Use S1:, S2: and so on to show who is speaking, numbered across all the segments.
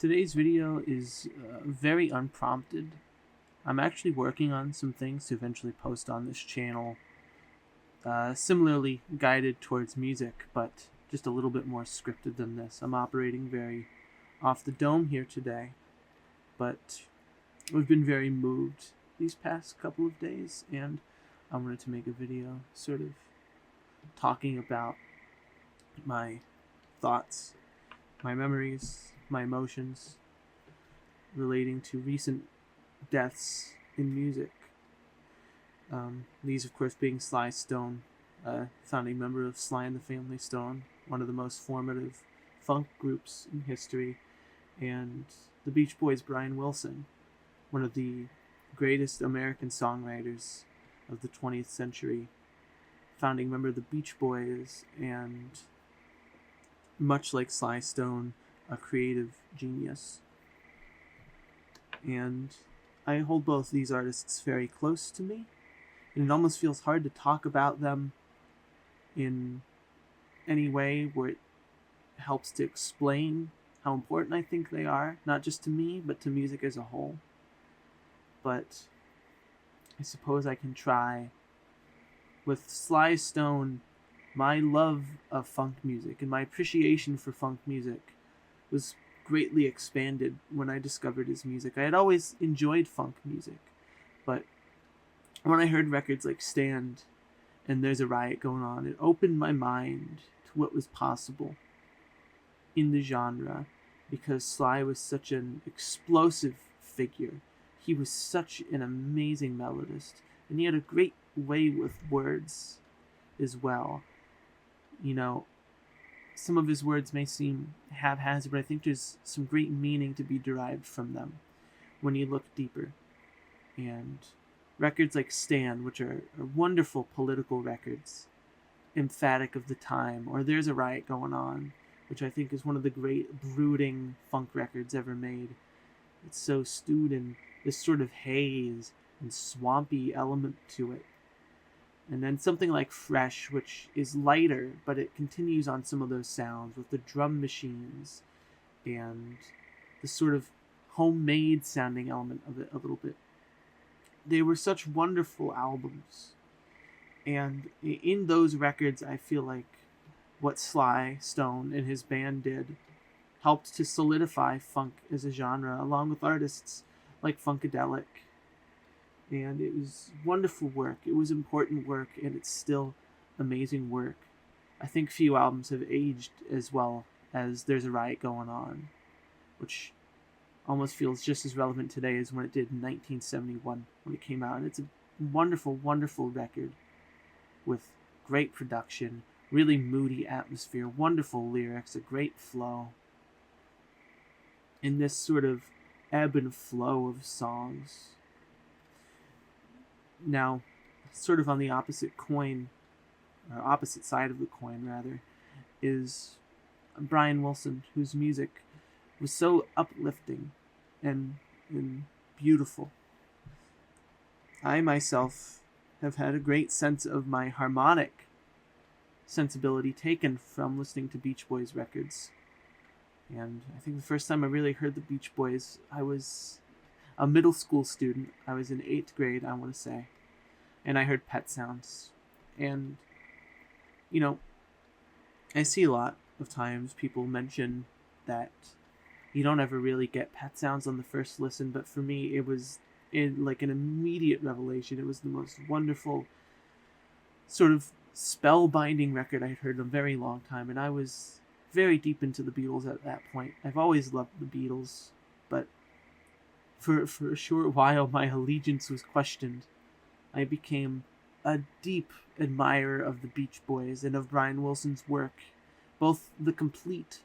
S1: Today's video is very unprompted. I'm actually working on some things to eventually post on this channel, similarly guided towards music, but just a little bit more scripted than this. I'm operating very off the dome here today, but I've been very moved these past couple of days, and I wanted to make a video sort of talking about my thoughts, my memories, my emotions relating to recent deaths in music. These, of course, being Sly Stone, founding member of Sly and the Family Stone, one of the most formative funk groups in history, and the Beach Boys' Brian Wilson, one of the greatest American songwriters of the 20th century, founding member of the Beach Boys, and much like Sly Stone, a creative genius. And I hold both these artists very close to me, and it almost feels hard to talk about them in any way where it helps to explain how important I think they are, not just to me, but to music as a whole. But I suppose I can try. With Sly Stone, my love of funk music and my appreciation for funk music was greatly expanded when I discovered his music. I had always enjoyed funk music, but when I heard records like Stand and There's a Riot Going On, it opened my mind to what was possible in the genre, because Sly was such an explosive figure. He was such an amazing melodist, and he had a great way with words as well. You know, some of his words may seem haphazard, but I think there's some great meaning to be derived from them when you look deeper. And records like Stand, which are wonderful political records, emphatic of the time, or There's a Riot Going On, which I think is one of the great brooding funk records ever made. It's so stewed in this sort of haze and swampy element to it. And then something like Fresh, which is lighter, but it continues on some of those sounds with the drum machines and the sort of homemade sounding element of it a little bit. They were such wonderful albums. And in those records, I feel like what Sly Stone and his band did helped to solidify funk as a genre, along with artists like Funkadelic. And it was wonderful work. It was important work, and it's still amazing work. I think few albums have aged as well as There's a Riot Going On, which almost feels just as relevant today as when it did in 1971 when it came out. And it's a wonderful, wonderful record with great production, really moody atmosphere, wonderful lyrics, a great flow, in this sort of ebb and flow of songs. Now, sort of on the opposite coin, or opposite side of the coin rather, is Brian Wilson, whose music was so uplifting and beautiful. I myself have had a great sense of my harmonic sensibility taken from listening to Beach Boys records. And I think the first time I really heard the Beach Boys, I was a middle school student. I was in 8th grade, I want to say. And I heard Pet Sounds. And, you know, I see a lot of times people mention that you don't ever really get Pet Sounds on the first listen, but for me, it was like an immediate revelation. It was the most wonderful, sort of spellbinding record I'd heard in a very long time, and I was very deep into the Beatles at that point. I've always loved the Beatles, but for a short while, my allegiance was questioned. I became a deep admirer of the Beach Boys and of Brian Wilson's work, both the complete,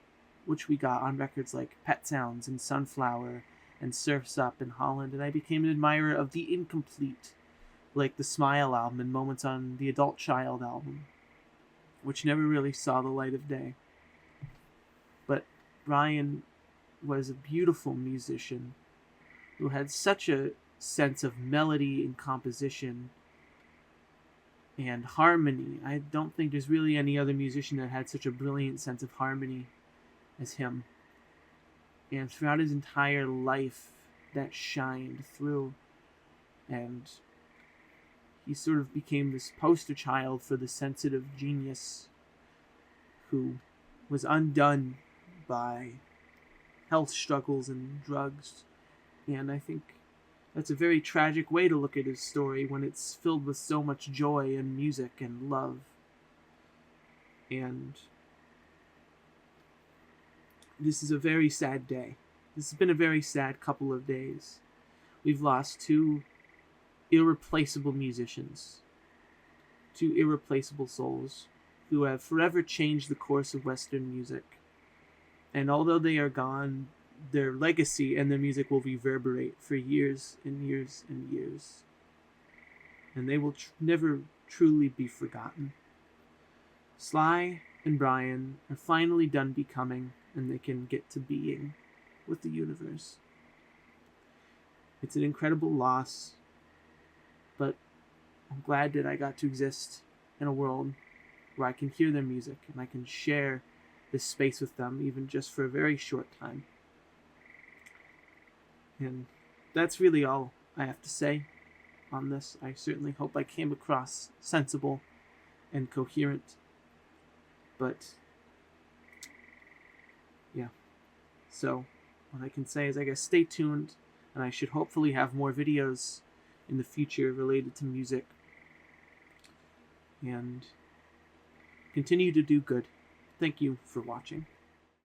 S1: which we got on records like Pet Sounds and Sunflower and Surf's Up and Holland, and I became an admirer of the incomplete, like the Smile album and moments on the Adult Child album, which never really saw the light of day. But Brian was a beautiful musician who had such a sense of melody and composition and harmony. I don't think there's really any other musician that had such a brilliant sense of harmony as him. And throughout his entire life, that shined through. And he sort of became this poster child for the sensitive genius who was undone by health struggles and drugs. And I think that's a very tragic way to look at his story when it's filled with so much joy and music and love. And this is a very sad day. This has been a very sad couple of days. We've lost two irreplaceable musicians, two irreplaceable souls who have forever changed the course of Western music. And although they are gone, their legacy and their music will reverberate for years and years and years. And they will never truly be forgotten. Sly and Brian are finally done becoming, and they can get to being with the universe. It's an incredible loss, but I'm glad that I got to exist in a world where I can hear their music and I can share this space with them, even just for a very short time. And that's really all I have to say on this. I certainly hope I came across sensible and coherent. But yeah. So what I can say is, I guess, stay tuned, and I should hopefully have more videos in the future related to music. And continue to do good. Thank you for watching.